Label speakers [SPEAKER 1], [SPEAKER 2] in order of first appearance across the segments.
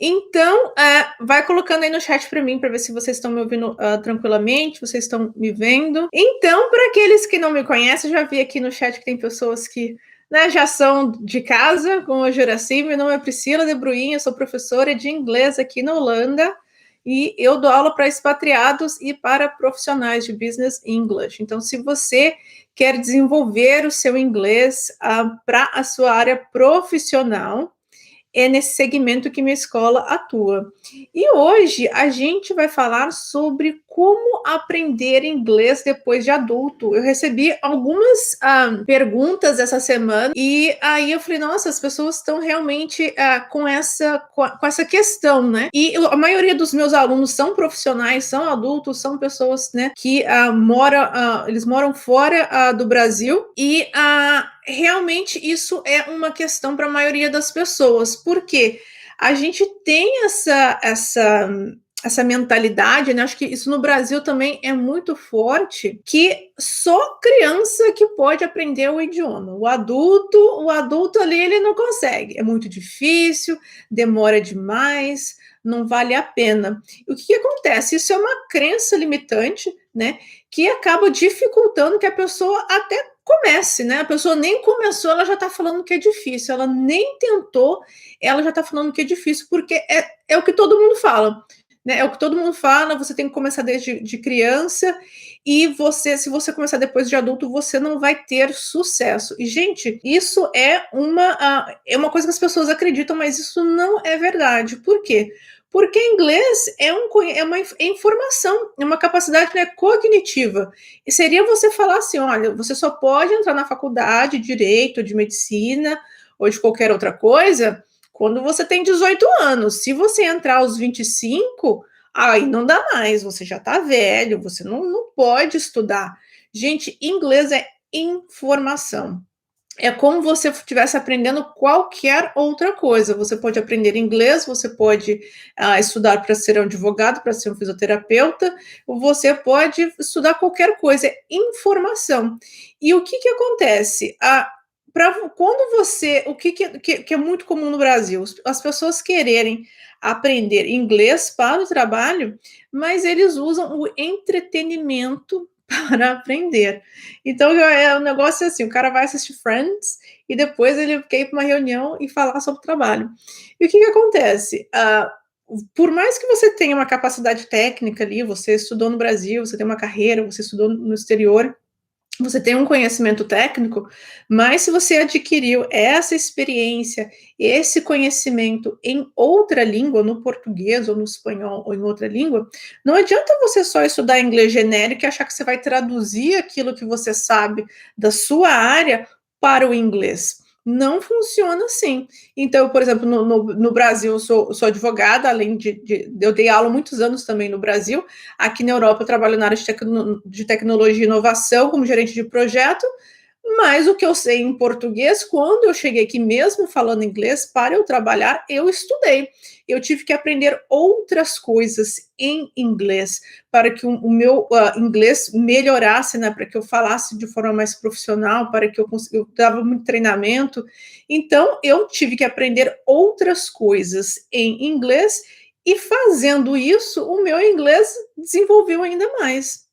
[SPEAKER 1] Então, vai colocando aí no chat para mim, para ver se vocês estão me ouvindo tranquilamente, vocês estão me vendo. Então, para aqueles que não me conhecem, já vi aqui no chat que tem pessoas que, né, já são de casa, como a Juraci. Meu nome é Priscila de Bruin, eu sou professora de inglês aqui na Holanda e eu dou aula para expatriados e para profissionais de Business English. Então, se você quer desenvolver o seu inglês para a sua área profissional, é nesse segmento que minha escola atua. E hoje a gente vai falar sobre como aprender inglês depois de adulto. Eu recebi algumas perguntas essa semana e aí eu falei, nossa, as pessoas estão realmente com essa questão, né? E a maioria dos meus alunos são profissionais, são adultos, são pessoas, né, que eles moram fora do Brasil e realmente isso é uma questão para a maioria das pessoas, porque a gente tem essa mentalidade, né? Acho que isso no Brasil também é muito forte, que só criança que pode aprender o idioma. O adulto ali ele não consegue, é muito difícil, demora demais, não vale a pena. E o que acontece? Isso é uma crença limitante, né? Que acaba dificultando que a pessoa até comece, né? A pessoa nem começou, ela já está falando que é difícil, ela nem tentou, ela já está falando que é difícil, porque é o que todo mundo fala, né? É o que todo mundo fala, você tem que começar desde de criança, e se você começar depois de adulto, você não vai ter sucesso. E, gente, isso é uma coisa que as pessoas acreditam, mas isso não é verdade. Por quê? Porque inglês é uma informação, é uma capacidade, né, cognitiva. E seria você falar assim: olha, você só pode entrar na faculdade de direito, de medicina ou de qualquer outra coisa quando você tem 18 anos. Se você entrar aos 25, aí não dá mais, você já está velho, você não pode estudar. Gente, inglês é informação. É como você estivesse aprendendo qualquer outra coisa. Você pode aprender inglês, você pode estudar para ser um advogado, para ser um fisioterapeuta, você pode estudar qualquer coisa, é informação. E o que acontece? Quando você. O que é muito comum no Brasil? As pessoas quererem aprender inglês para o trabalho, mas eles usam o entretenimento para aprender. Então, o negócio é assim: o cara vai assistir Friends e depois ele quer ir para uma reunião e falar sobre o trabalho. E o que acontece? Por mais que você tenha uma capacidade técnica ali, você estudou no Brasil, você tem uma carreira, você estudou no exterior, você tem um conhecimento técnico, mas se você adquiriu essa experiência, esse conhecimento em outra língua, no português ou no espanhol ou em outra língua, não adianta você só estudar inglês genérico e achar que você vai traduzir aquilo que você sabe da sua área para o inglês. Não funciona assim. Então, por exemplo, no Brasil, eu sou advogada, além eu dei aula muitos anos também no Brasil. Aqui na Europa, eu trabalho na área de tecnologia e inovação, como gerente de projeto, mas o que eu sei em português, quando eu cheguei aqui mesmo falando inglês, para eu trabalhar, eu estudei. Eu tive que aprender outras coisas em inglês para que o meu inglês melhorasse, né, para que eu falasse de forma mais profissional, para que eu dava muito treinamento. Então, eu tive que aprender outras coisas em inglês e fazendo isso, o meu inglês desenvolveu ainda mais.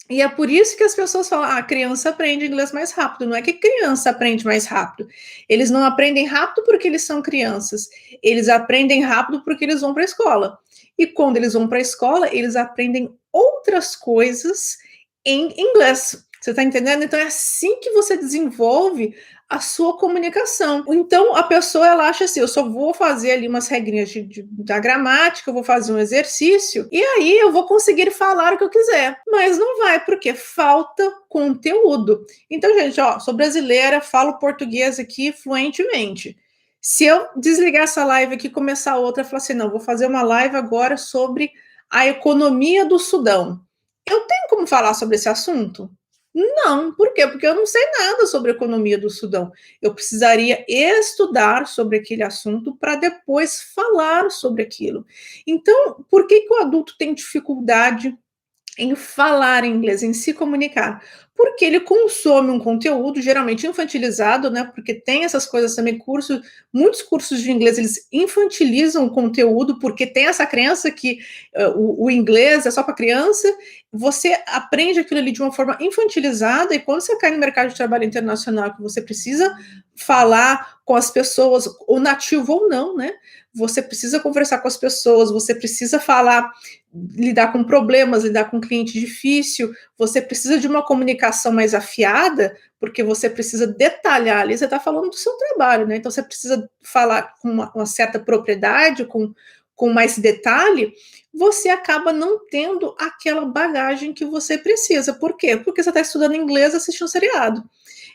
[SPEAKER 1] E é por isso que as pessoas falam: a criança aprende inglês mais rápido. Não é que criança aprende mais rápido. Eles não aprendem rápido porque eles são crianças. Eles aprendem rápido porque eles vão para a escola. E quando eles vão para a escola, eles aprendem outras coisas em inglês. Você está entendendo? Então é assim que você desenvolve a sua comunicação. Então a pessoa ela acha assim: eu só vou fazer ali umas regrinhas da gramática, eu vou fazer um exercício e aí eu vou conseguir falar o que eu quiser. Mas não vai, porque falta conteúdo. Então, gente, sou brasileira, falo português aqui fluentemente. Se eu desligar essa live aqui e começar outra, falar assim: não, vou fazer uma live agora sobre a economia do Sudão. Eu tenho como falar sobre esse assunto? Não, por quê? Porque eu não sei nada sobre a economia do Sudão. Eu precisaria estudar sobre aquele assunto para depois falar sobre aquilo. Então, por que o adulto tem dificuldade em falar inglês, em se comunicar? porque ele consome um conteúdo geralmente infantilizado, né? Porque tem essas coisas também, muitos cursos de inglês, eles infantilizam o conteúdo, porque tem essa crença que o inglês é só para criança, você aprende aquilo ali de uma forma infantilizada, e quando você cai no mercado de trabalho internacional, que você precisa falar com as pessoas, ou nativo ou não, né? Você precisa conversar com as pessoas, você precisa falar, lidar com problemas, lidar com cliente difícil, você precisa de uma comunicação mais afiada, porque você precisa detalhar ali, você está falando do seu trabalho, né? Então você precisa falar com uma certa propriedade, com mais detalhe, você acaba não tendo aquela bagagem que você precisa. Por quê? Porque você está estudando inglês assistindo um seriado.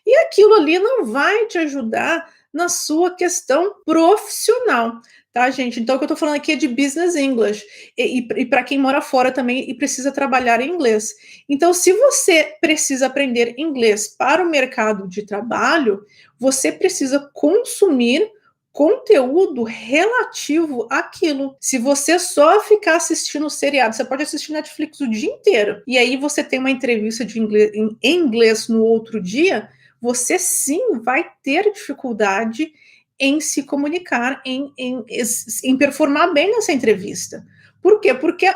[SPEAKER 1] E aquilo ali não vai te ajudar na sua questão profissional, tá, gente? Então, o que eu tô falando aqui é de business English, e para quem mora fora também e precisa trabalhar em inglês. Então, se você precisa aprender inglês para o mercado de trabalho, você precisa consumir conteúdo relativo àquilo. Se você só ficar assistindo o seriado, você pode assistir Netflix o dia inteiro, e aí você tem uma entrevista de inglês, em inglês no outro dia, você sim vai ter dificuldade em se comunicar, em performar bem nessa entrevista. Por quê? Porque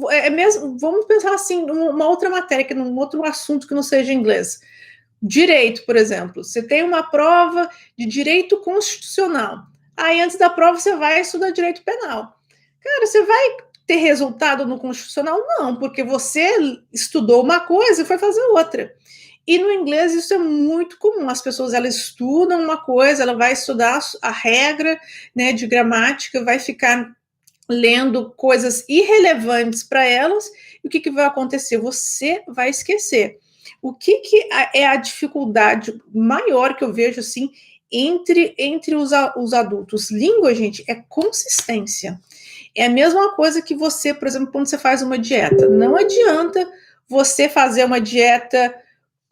[SPEAKER 1] é mesmo, vamos pensar assim, uma outra matéria, num outro assunto que não seja inglês. Direito, por exemplo. Você tem uma prova de direito constitucional. Aí, antes da prova, você vai estudar direito penal. Cara, você vai ter resultado no constitucional? Não, porque você estudou uma coisa e foi fazer outra. E no inglês isso é muito comum. As pessoas, elas estudam uma coisa, ela vai estudar a regra, né, de gramática, vai ficar lendo coisas irrelevantes para elas, e o que vai acontecer? Você vai esquecer. O que é a dificuldade maior que eu vejo assim entre os adultos? Língua, gente, é consistência. É a mesma coisa que você, por exemplo, quando você faz uma dieta. Não adianta você fazer uma dieta,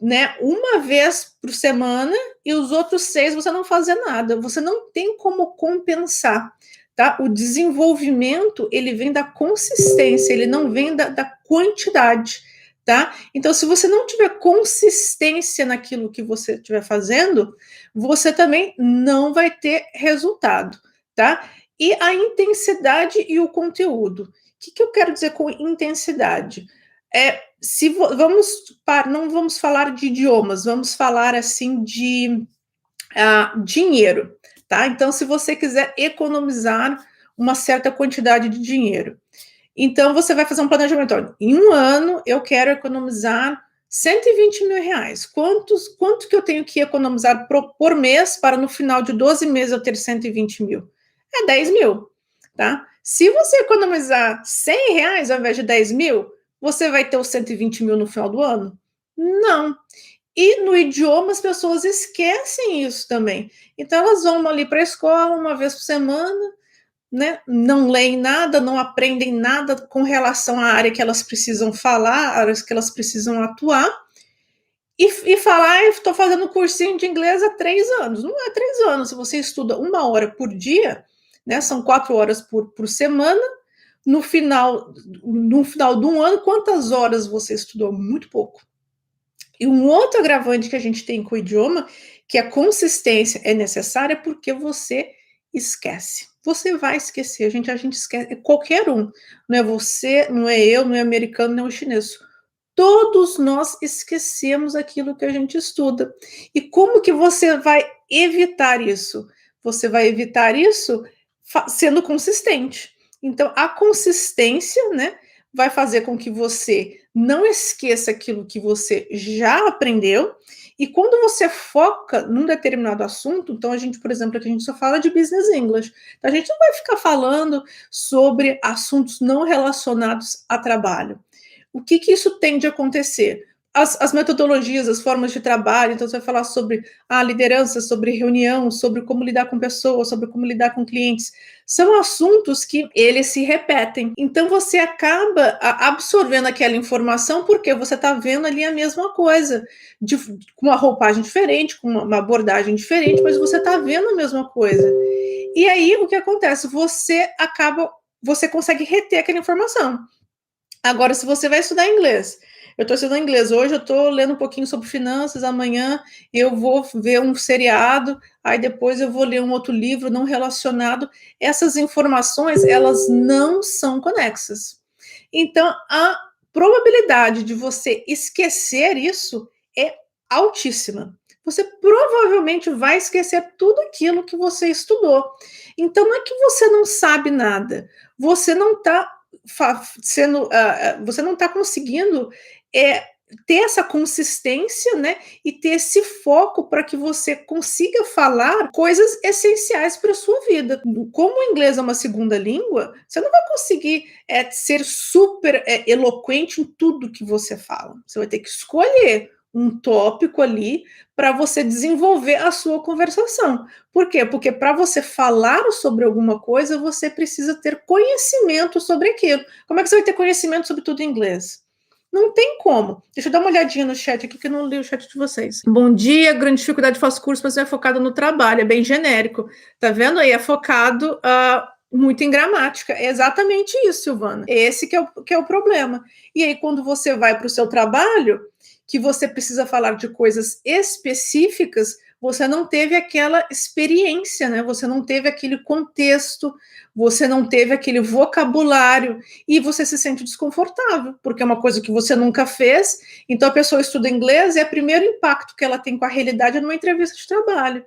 [SPEAKER 1] né, uma vez por semana, e os outros 6 você não fazer nada. Você não tem como compensar, tá? O desenvolvimento, ele vem da consistência, ele não vem da quantidade, tá? Então, se você não tiver consistência naquilo que você estiver fazendo, você também não vai ter resultado, tá? E a intensidade e o conteúdo. O que eu quero dizer com intensidade? Se vamos não vamos falar de idiomas, vamos falar assim de dinheiro, tá? Então, se você quiser economizar uma certa quantidade de dinheiro, então você vai fazer um planejamento. Olha, em um ano eu quero economizar 120 mil reais. Quanto que eu tenho que economizar por mês para no final de 12 meses eu ter 120 mil? É 10 mil, tá? Se você economizar 100 reais ao invés de 10 mil, você vai ter os 120 mil no final do ano? Não. E no idioma as pessoas esquecem isso também. Então elas vão ali para a escola uma vez por semana, né? Não leem nada, não aprendem nada com relação à área que elas precisam falar, áreas que elas precisam atuar, e falar, estou fazendo cursinho de inglês há 3 anos. Não é 3 anos, se você estuda 1 hora por dia, né? São 4 horas por semana. No final de um ano, quantas horas você estudou? Muito pouco. E um outro agravante que a gente tem com o idioma, que a consistência é necessária, porque você esquece. Você vai esquecer, a gente esquece, qualquer um. Não é você, não é eu, não é americano, não é o chinês. Todos nós esquecemos aquilo que a gente estuda. E como que você vai evitar isso? Você vai evitar isso sendo consistente. Então, a consistência, né, vai fazer com que você não esqueça aquilo que você já aprendeu. E quando você foca num determinado assunto, então a gente, por exemplo, aqui a gente só fala de business English. Então, a gente não vai ficar falando sobre assuntos não relacionados a trabalho. O que isso tende a acontecer? As metodologias, as formas de trabalho, então você vai falar sobre a liderança, sobre reunião, sobre como lidar com pessoas, sobre como lidar com clientes. São assuntos que eles se repetem. Então você acaba absorvendo aquela informação porque você está vendo ali a mesma coisa, com uma roupagem diferente, com uma abordagem diferente, mas você está vendo a mesma coisa. E aí o que acontece? Você consegue reter aquela informação. Agora, se você vai estudar inglês, eu estou estudando inglês, hoje eu estou lendo um pouquinho sobre finanças, amanhã eu vou ver um seriado, aí depois eu vou ler um outro livro não relacionado. Essas informações, elas não são conexas. Então, a probabilidade de você esquecer isso é altíssima. Você provavelmente vai esquecer tudo aquilo que você estudou. Então, não é que você não sabe nada, você não está você não está conseguindo ter essa consistência, né, e ter esse foco para que você consiga falar coisas essenciais para a sua vida. Como o inglês é uma segunda língua, você não vai conseguir ser super eloquente em tudo que você fala. Você vai ter que escolher um tópico ali para você desenvolver a sua conversação. Por quê? Porque para você falar sobre alguma coisa, você precisa ter conhecimento sobre aquilo. Como é que você vai ter conhecimento sobre tudo em inglês? Não tem como. Deixa eu dar uma olhadinha no chat aqui, que eu não li o chat de vocês. Bom dia, grande dificuldade, faço curso, mas é focado no trabalho, é bem genérico. Tá vendo aí? É focado muito em gramática. É exatamente isso, Silvana. Esse que é o problema. E aí, quando você vai para o seu trabalho, que você precisa falar de coisas específicas, você não teve aquela experiência, né? Você não teve aquele contexto, você não teve aquele vocabulário e você se sente desconfortável, porque é uma coisa que você nunca fez. Então a pessoa estuda inglês e o primeiro impacto que ela tem com a realidade é numa entrevista de trabalho.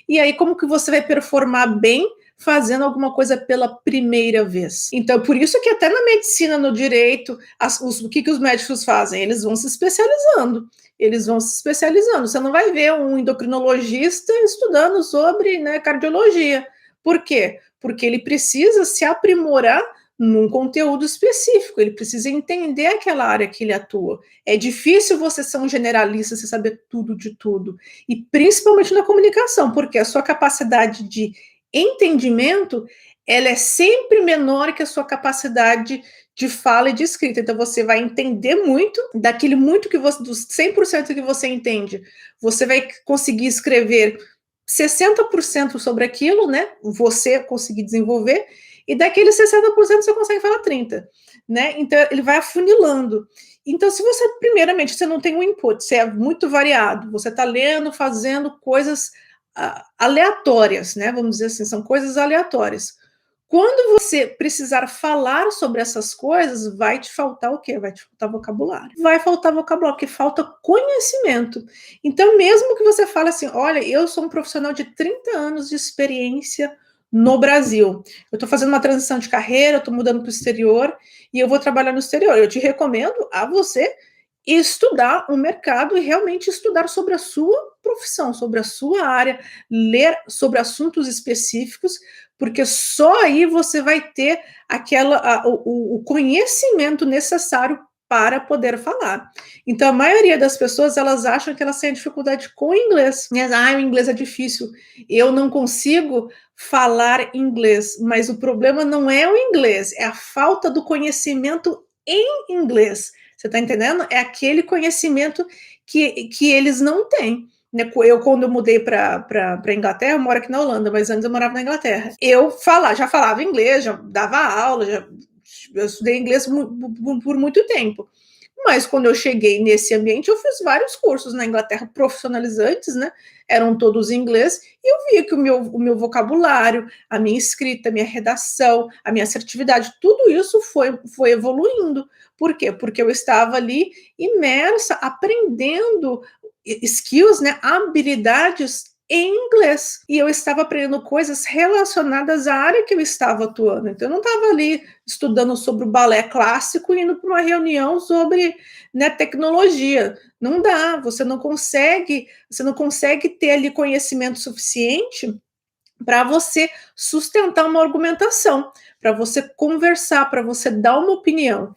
[SPEAKER 1] E aí como que você vai performar bem fazendo alguma coisa pela primeira vez? Então, por isso que até na medicina, no direito, o que os médicos fazem? Eles vão se especializando. Eles vão se especializando. Você não vai ver um endocrinologista estudando sobre, né, cardiologia. Por quê? Porque ele precisa se aprimorar num conteúdo específico, ele precisa entender aquela área que ele atua. É difícil você ser um generalista, você saber tudo de tudo. E principalmente na comunicação, porque a sua capacidade de entendimento, ela é sempre menor que a sua capacidade de fala e de escrita. Então você vai entender muito daquele muito que você, dos 100% que você entende, você vai conseguir escrever 60% sobre aquilo, né? Você conseguir desenvolver, e daqueles 60% você consegue falar 30%, né? Então ele vai afunilando. Então, se você, primeiramente, você não tem um input, você é muito variado, você está lendo, fazendo coisas aleatórias, né? Vamos dizer assim, são coisas aleatórias. Quando você precisar falar sobre essas coisas, vai te faltar o quê? Vai te faltar vocabulário. Vai faltar vocabulário, porque falta conhecimento. Então, mesmo que você fale assim, olha, eu sou um profissional de 30 anos de experiência no Brasil. Eu estou fazendo uma transição de carreira, estou mudando para o exterior e eu vou trabalhar no exterior. Eu te recomendo a você estudar o mercado e realmente estudar sobre a sua profissão, sobre a sua área, ler sobre assuntos específicos, porque só aí você vai ter o conhecimento necessário para poder falar. Então, a maioria das pessoas, elas acham que elas têm dificuldade com o inglês. O inglês é difícil, eu não consigo falar inglês, mas o problema não é o inglês, é a falta do conhecimento em inglês. Você está entendendo? É aquele conhecimento que eles não têm. Eu, quando eu mudei para a Inglaterra, eu moro aqui na Holanda, mas antes eu morava na Inglaterra. Eu já falava inglês, já dava aula, eu estudei inglês por muito tempo. Mas quando eu cheguei nesse ambiente, eu fiz vários cursos na Inglaterra profissionalizantes, né? Eram todos em inglês, e eu via que o meu vocabulário, a minha escrita, a minha redação, a minha assertividade, tudo isso foi evoluindo. Por quê? Porque eu estava ali imersa, aprendendo skills, né? Habilidades em inglês. E eu estava aprendendo coisas relacionadas à área que eu estava atuando. Então, eu não estava ali estudando sobre o balé clássico e indo para uma reunião sobre, né, tecnologia. Não dá, você não consegue ter ali conhecimento suficiente para você sustentar uma argumentação, para você conversar, para você dar uma opinião.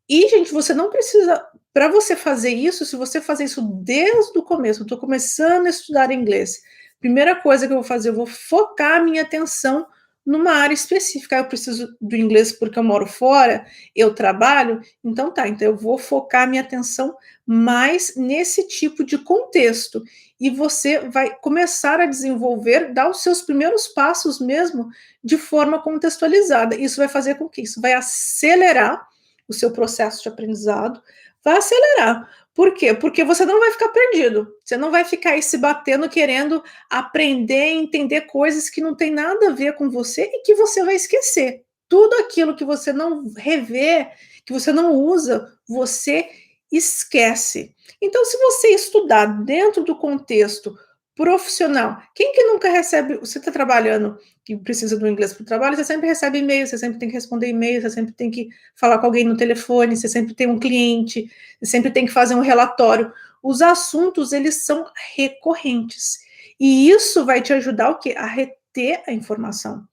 [SPEAKER 1] E, gente, você não precisa, para você fazer isso, se você fazer isso desde o começo, eu estou começando a estudar inglês, primeira coisa que eu vou fazer, eu vou focar a minha atenção numa área específica. Eu preciso do inglês porque eu moro fora, eu trabalho, então eu vou focar a minha atenção mais nesse tipo de contexto. E você vai começar a desenvolver, dar os seus primeiros passos mesmo de forma contextualizada. Isso vai fazer com que isso vai acelerar o seu processo de aprendizado, vai acelerar. Por quê? Porque você não vai ficar perdido. Você não vai ficar aí se batendo querendo aprender e entender coisas que não tem nada a ver com você e que você vai esquecer. Tudo aquilo que você não revê, que você não usa, você esquece. Então, se você estudar dentro do contexto profissional, quem que nunca recebe, você está trabalhando que precisa do inglês para o trabalho, você sempre recebe e-mail, você sempre tem que responder e-mail, você sempre tem que falar com alguém no telefone, você sempre tem um cliente, você sempre tem que fazer um relatório. Os assuntos, eles são recorrentes. E isso vai te ajudar o quê? A reter a informação.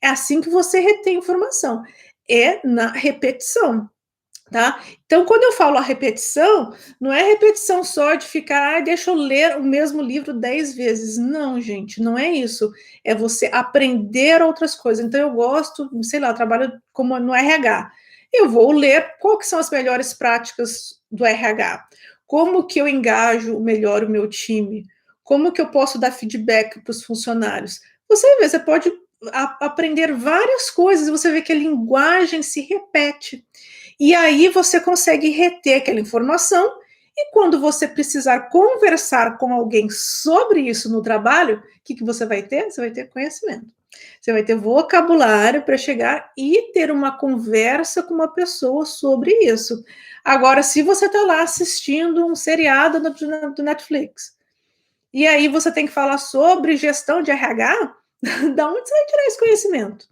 [SPEAKER 1] É assim que você retém informação. É na repetição. Tá? Então, quando eu falo a repetição, não é repetição só de ficar, deixa eu ler o mesmo livro 10 vezes. Não, gente, não é isso. É você aprender outras coisas. Então, eu gosto, sei lá, eu trabalho como no RH. Eu vou ler quais que são as melhores práticas do RH. Como que eu engajo melhor o meu time? Como que eu posso dar feedback para os funcionários? Você vê, você pode aprender várias coisas, você vê que a linguagem se repete. E aí você consegue reter aquela informação e quando você precisar conversar com alguém sobre isso no trabalho, o que você vai ter? Você vai ter conhecimento. Você vai ter vocabulário para chegar e ter uma conversa com uma pessoa sobre isso. Agora, se você está lá assistindo um seriado do Netflix, e aí você tem que falar sobre gestão de RH, da onde você vai tirar esse conhecimento?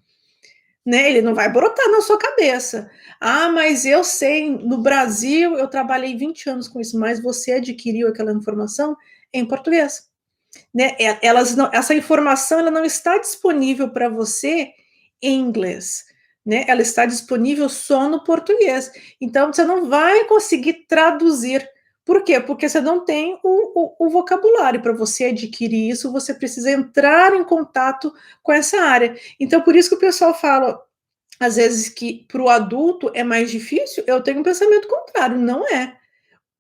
[SPEAKER 1] Né? Ele não vai brotar na sua cabeça. Ah, mas eu sei, no Brasil eu trabalhei 20 anos com isso, mas você adquiriu aquela informação em português. Né? Essa informação ela não está disponível para você em inglês. Né? Ela está disponível só no português. Então, você não vai conseguir traduzir. Por quê? Porque você não tem o vocabulário. Para você adquirir isso, você precisa entrar em contato com essa área. Então, por isso que o pessoal fala, às vezes, que para o adulto é mais difícil. Eu tenho um pensamento contrário, não é.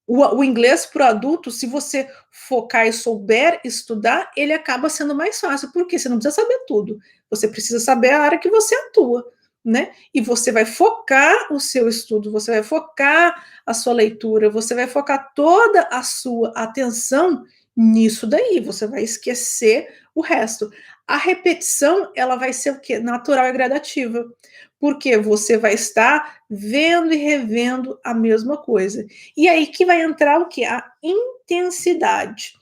[SPEAKER 1] O inglês para o adulto, se você focar e souber estudar, ele acaba sendo mais fácil, porque você não precisa saber tudo, você precisa saber a área que você atua, né? E você vai focar o seu estudo, você vai focar a sua leitura, você vai focar toda a sua atenção nisso daí, você vai esquecer o resto. A repetição, ela vai ser o quê? Natural e gradativa, porque você vai estar vendo e revendo a mesma coisa. E aí que vai entrar o que? A intensidade.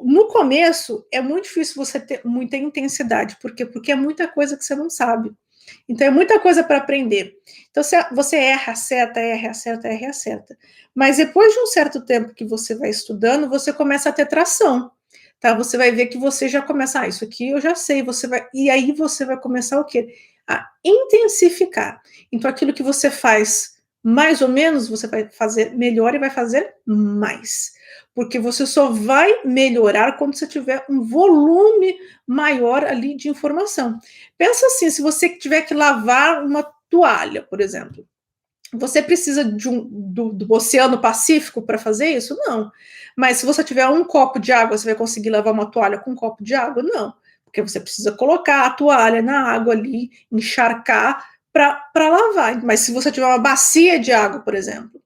[SPEAKER 1] No começo, é muito difícil você ter muita intensidade. Por quê? Porque é muita coisa que você não sabe. Então, é muita coisa para aprender. Então, você erra, acerta, erra, acerta, erra, acerta. Mas depois de um certo tempo que você vai estudando, você começa a ter tração. Tá? Você vai ver que você já começa, isso aqui eu já sei, e aí você vai começar o quê? A intensificar. Então, aquilo que você faz mais ou menos, você vai fazer melhor e vai fazer mais. Porque você só vai melhorar quando você tiver um volume maior ali de informação. Pensa assim, se você tiver que lavar uma toalha, por exemplo, você precisa do Oceano Pacífico para fazer isso? Não. Mas se você tiver um copo de água, você vai conseguir lavar uma toalha com um copo de água? Não. Porque você precisa colocar a toalha na água ali, encharcar para lavar. Mas se você tiver uma bacia de água, por exemplo,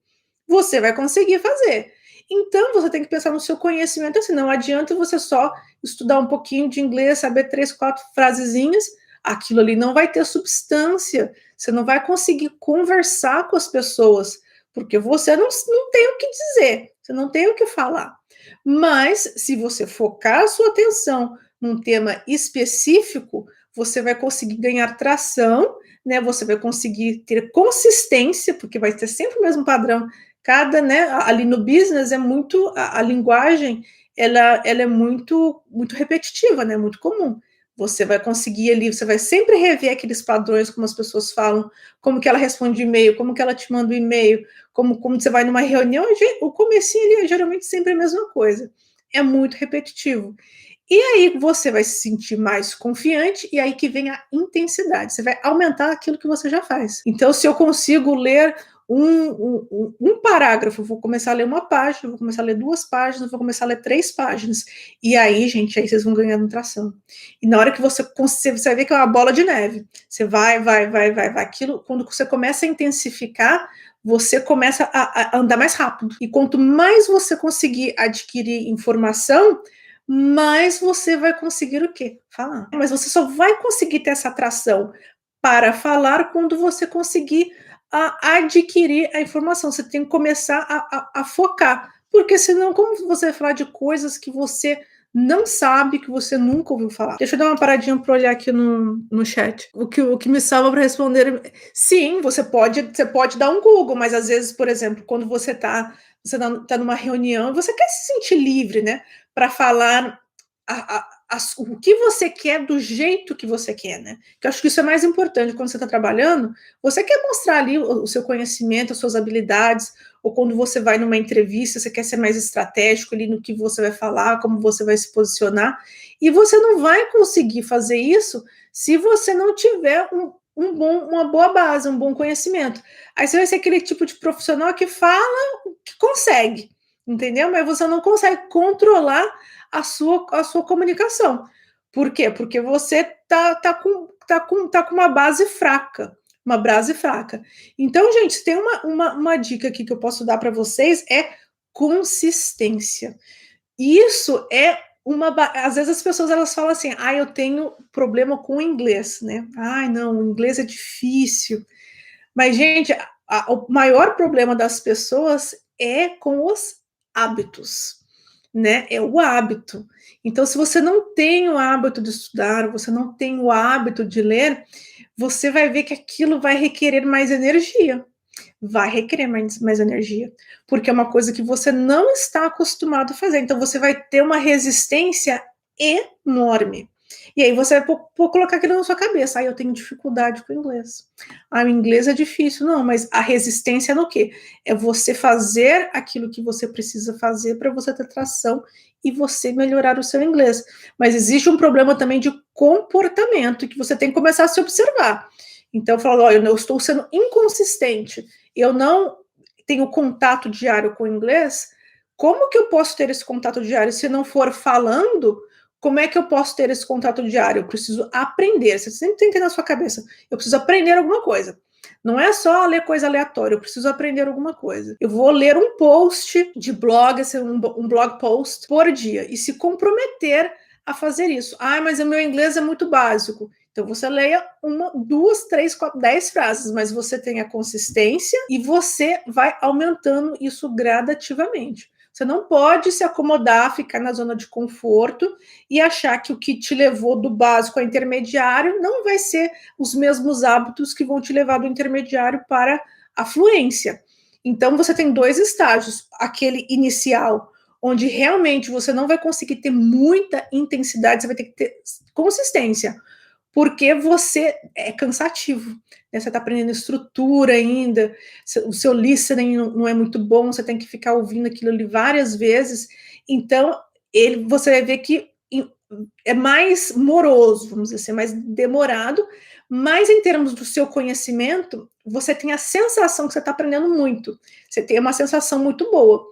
[SPEAKER 1] você vai conseguir fazer. Então, você tem que pensar no seu conhecimento assim, não adianta você só estudar um pouquinho de inglês, saber 3, 4 frasezinhas, aquilo ali não vai ter substância, você não vai conseguir conversar com as pessoas, porque você não tem o que dizer, você não tem o que falar. Mas, se você focar a sua atenção num tema específico, você vai conseguir ganhar tração, né? Você vai conseguir ter consistência, porque vai ter sempre o mesmo padrão. Cada, né, ali no business é muito, a linguagem, ela é muito repetitiva, né? Muito comum. Você vai conseguir ali, você vai sempre rever aqueles padrões, como as pessoas falam, como que ela responde e-mail, como que ela te manda o e-mail, como você vai numa reunião, o comecinho ali é geralmente sempre a mesma coisa. É muito repetitivo. E aí você vai se sentir mais confiante, e aí que vem a intensidade. Você vai aumentar aquilo que você já faz. Então, se eu consigo ler um parágrafo, vou começar a ler uma página, vou começar a ler 2 páginas, vou começar a ler 3 páginas. E aí, gente, aí vocês vão ganhando tração. E na hora que você vai ver que é uma bola de neve. Você vai. Aquilo, quando você começa a intensificar, você começa a andar mais rápido. E quanto mais você conseguir adquirir informação, mais você vai conseguir o quê? Falar. Mas você só vai conseguir ter essa atração para falar quando você conseguir adquirir a informação. Você tem que começar a focar, porque senão como você vai falar de coisas que você não sabe, que você nunca ouviu falar? Deixa eu dar uma paradinha para olhar aqui no chat. O que me salva para responder, sim, você pode dar um Google, mas às vezes, por exemplo, quando você tá numa reunião, você quer se sentir livre, né, para falar o que você quer do jeito que você quer, né? Que eu acho que isso é mais importante quando você está trabalhando. Você quer mostrar ali o seu conhecimento, as suas habilidades, ou quando você vai numa entrevista, você quer ser mais estratégico ali no que você vai falar, como você vai se posicionar, e você não vai conseguir fazer isso se você não tiver uma boa base, um bom conhecimento. Aí você vai ser aquele tipo de profissional que fala, que consegue, entendeu? Mas você não consegue controlar a sua comunicação. Por quê? Porque você tá com uma base fraca. Uma base fraca. Então, gente, tem uma dica aqui que eu posso dar para vocês, é consistência. Isso é às vezes as pessoas elas falam assim, eu tenho problema com o inglês, né? Não, o inglês é difícil. Mas, gente, o maior problema das pessoas é com os hábitos, né? É o hábito. Então, se você não tem o hábito de estudar, você não tem o hábito de ler, você vai ver que aquilo vai requerer mais energia. Vai requerer mais energia, porque é uma coisa que você não está acostumado a fazer. Então, você vai ter uma resistência enorme. E aí você vai colocar aquilo na sua cabeça. Eu tenho dificuldade com o inglês. O inglês é difícil. Não, mas a resistência é no quê? É você fazer aquilo que você precisa fazer para você ter tração e você melhorar o seu inglês. Mas existe um problema também de comportamento que você tem que começar a se observar. Então, eu falo, eu estou sendo inconsistente, eu não tenho contato diário com o inglês, como que eu posso ter esse contato diário se não for falando? Como é que eu posso ter esse contato diário? Eu preciso aprender. Você sempre tem que ter na sua cabeça, eu preciso aprender alguma coisa. Não é só ler coisa aleatória, eu preciso aprender alguma coisa. Eu vou ler um post de blog, um blog post por dia, e se comprometer a fazer isso. Mas o meu inglês é muito básico. Então, você leia 1, 2, 3, 4, 10 frases, mas você tem a consistência e você vai aumentando isso gradativamente. Você não pode se acomodar, ficar na zona de conforto e achar que o que te levou do básico ao intermediário não vai ser os mesmos hábitos que vão te levar do intermediário para a fluência. Então, você tem 2 estágios. Aquele inicial, onde realmente você não vai conseguir ter muita intensidade, você vai ter que ter consistência, porque você é cansativo, né? Você está aprendendo estrutura ainda, o seu listening não é muito bom, você tem que ficar ouvindo aquilo ali várias vezes, então você vai ver que é mais moroso, vamos dizer assim, mais demorado, mas em termos do seu conhecimento, você tem a sensação que você está aprendendo muito, você tem uma sensação muito boa.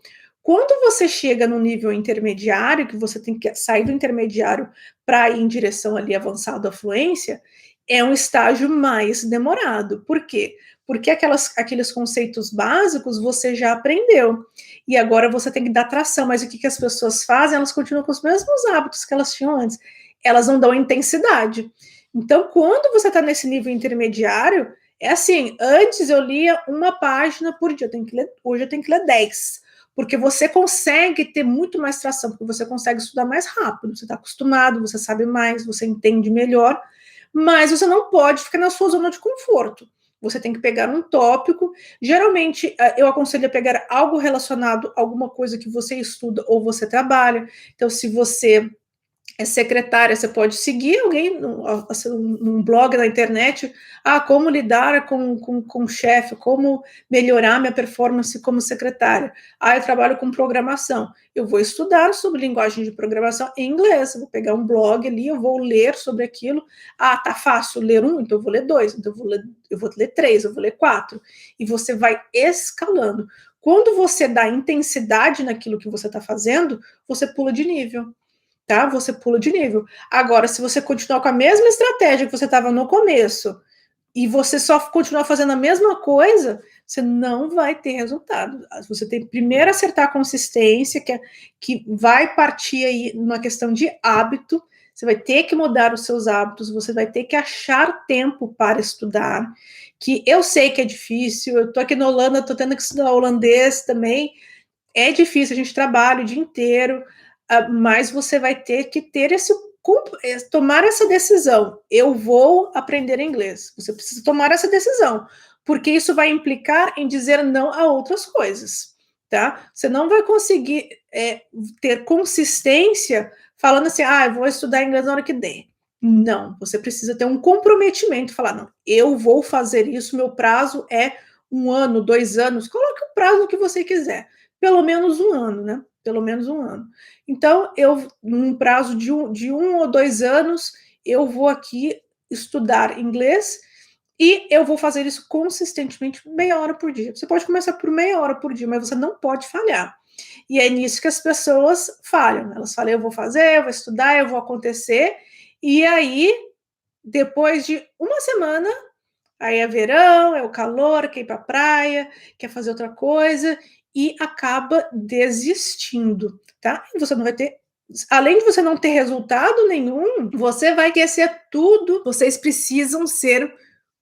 [SPEAKER 1] Quando você chega no nível intermediário, que você tem que sair do intermediário para ir em direção ali avançado à fluência, é um estágio mais demorado. Por quê? Porque aqueles conceitos básicos você já aprendeu. E agora você tem que dar tração. Mas o que as pessoas fazem? Elas continuam com os mesmos hábitos que elas tinham antes. Elas não dão intensidade. Então, quando você está nesse nível intermediário, é assim, antes eu lia 1 página por dia, hoje eu tenho que ler 10. Porque você consegue ter muito mais tração, porque você consegue estudar mais rápido, você está acostumado, você sabe mais, você entende melhor, mas você não pode ficar na sua zona de conforto. Você tem que pegar um tópico. Geralmente, eu aconselho a pegar algo relacionado a alguma coisa que você estuda ou você trabalha. Então, se você é secretária, você pode seguir alguém num blog na internet, como lidar com o chefe, como melhorar minha performance como secretária. Eu trabalho com programação, eu vou estudar sobre linguagem de programação em inglês, eu vou pegar um blog ali, eu vou ler sobre aquilo, tá fácil ler 1, então eu vou ler 2, então eu vou ler 3, eu vou ler 4, e você vai escalando. Quando você dá intensidade naquilo que você está fazendo, você pula de nível. Tá? Você pula de nível. Agora, se você continuar com a mesma estratégia que você estava no começo e você só continuar fazendo a mesma coisa, você não vai ter resultado. Você tem que primeiro acertar a consistência, que vai partir aí numa questão de hábito. Você vai ter que mudar os seus hábitos, você vai ter que achar tempo para estudar, que eu sei que é difícil, eu tô aqui na Holanda, tô tendo que estudar holandês também, é difícil, a gente trabalha o dia inteiro, mas você vai ter que ter tomar essa decisão. Eu vou aprender inglês. Você precisa tomar essa decisão, porque isso vai implicar em dizer não a outras coisas, tá? Você não vai conseguir ter consistência falando assim, eu vou estudar inglês na hora que der. Não, você precisa ter um comprometimento, falar, não, eu vou fazer isso, meu prazo é 1 ano, 2 anos, coloque o prazo que você quiser, pelo menos 1 ano, né? Pelo menos 1 ano. Então, num prazo de 1 ou 2 anos, eu vou aqui estudar inglês e eu vou fazer isso consistentemente, meia hora por dia. Você pode começar por meia hora por dia, mas você não pode falhar. E é nisso que as pessoas falham. Elas falam, eu vou fazer, eu vou estudar, eu vou acontecer. E aí, depois de uma semana, aí é verão, é o calor, quer ir para a praia, quer fazer outra coisa e acaba desistindo, tá? E você não vai ter, além de você não ter resultado nenhum, você vai esquecer tudo. Vocês precisam ser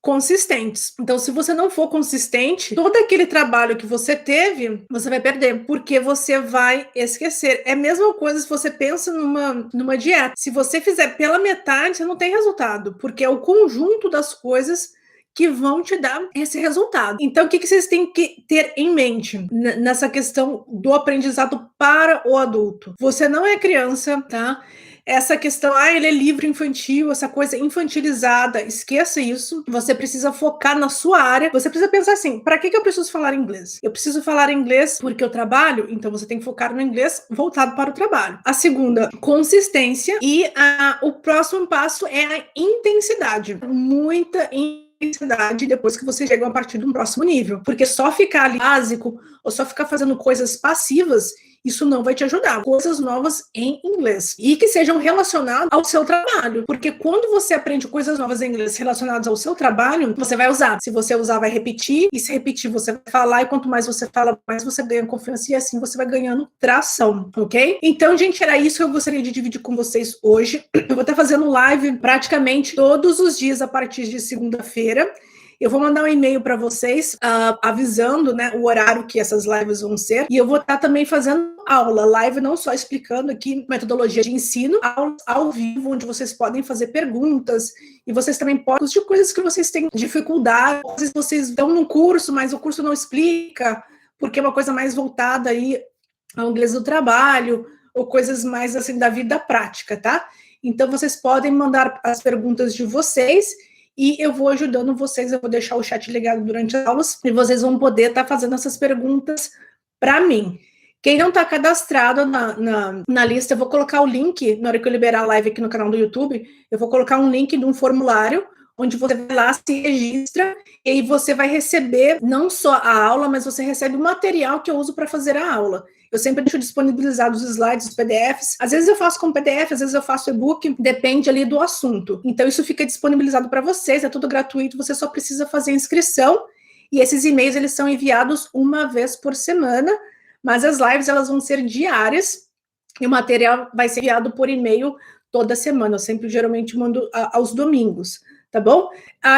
[SPEAKER 1] consistentes. Então, se você não for consistente, todo aquele trabalho que você teve, você vai perder, porque você vai esquecer. É a mesma coisa se você pensa numa dieta. Se você fizer pela metade, você não tem resultado, porque é o conjunto das coisas que vão te dar esse resultado. Então, o que vocês têm que ter em mente nessa questão do aprendizado para o adulto? Você não é criança, tá? Essa questão, ele é livro infantil, essa coisa infantilizada, esqueça isso. Você precisa focar na sua área. Você precisa pensar assim, para que eu preciso falar inglês? Eu preciso falar inglês porque eu trabalho, então você tem que focar no inglês voltado para o trabalho. A segunda, consistência. E o próximo passo é a intensidade. Muita intensidade depois que você chega a partir de um próximo nível. Porque só ficar ali básico ou só ficar fazendo coisas passivas, isso não vai te ajudar. Coisas novas em inglês. E que sejam relacionadas ao seu trabalho. Porque quando você aprende coisas novas em inglês relacionadas ao seu trabalho, você vai usar. Se você usar, vai repetir. E se repetir, você vai falar. E quanto mais você fala, mais você ganha confiança. E assim você vai ganhando tração, ok? Então, gente, era isso que eu gostaria de dividir com vocês hoje. Eu vou estar fazendo live praticamente todos os dias a partir de segunda-feira. Eu vou mandar um e-mail para vocês avisando, né, o horário que essas lives vão ser. E eu vou estar também fazendo aula, live não só explicando aqui metodologia de ensino, aulas ao vivo, onde vocês podem fazer perguntas. E vocês também podem, de coisas que vocês têm dificuldade, às vezes vocês estão num curso, mas o curso não explica, porque é uma coisa mais voltada aí ao inglês do trabalho, ou coisas mais assim da vida prática, tá? Então vocês podem mandar as perguntas de vocês e eu vou ajudando vocês, eu vou deixar o chat ligado durante as aulas e vocês vão poder estar fazendo essas perguntas para mim. Quem não está cadastrado na lista, eu vou colocar o link, na hora que eu liberar a live aqui no canal do YouTube, eu vou colocar um link de um formulário, onde você vai lá, se registra, e aí você vai receber não só a aula, mas você recebe o material que eu uso para fazer a aula. Eu sempre deixo disponibilizados os slides, os PDFs. Às vezes eu faço com PDF, às vezes eu faço e-book, depende ali do assunto. Então isso fica disponibilizado para vocês, é tudo gratuito, você só precisa fazer a inscrição, e esses e-mails eles são enviados uma vez por semana, mas as lives elas vão ser diárias, e o material vai ser enviado por e-mail toda semana. Eu sempre, geralmente, mando aos domingos, tá bom?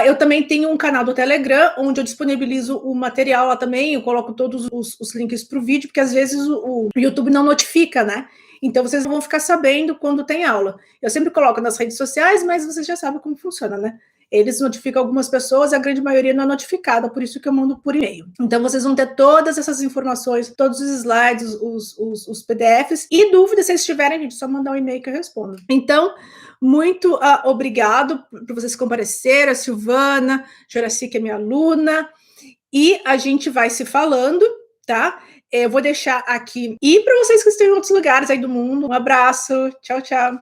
[SPEAKER 1] Eu também tenho um canal do Telegram, onde eu disponibilizo o material lá também, eu coloco todos os links para o vídeo, porque às vezes o YouTube não notifica, né? Então, vocês vão ficar sabendo quando tem aula. Eu sempre coloco nas redes sociais, mas vocês já sabem como funciona, né? Eles notificam algumas pessoas, a grande maioria não é notificada, por isso que eu mando por e-mail. Então, vocês vão ter todas essas informações, todos os slides, os PDFs, e dúvidas, se vocês tiverem, gente, só mandar um e-mail que eu respondo. Então, muito obrigado por vocês comparecerem, a Silvana, Joraci, que é minha aluna, e a gente vai se falando, tá? Eu vou deixar aqui. E para vocês que estão em outros lugares aí do mundo, um abraço, tchau, tchau.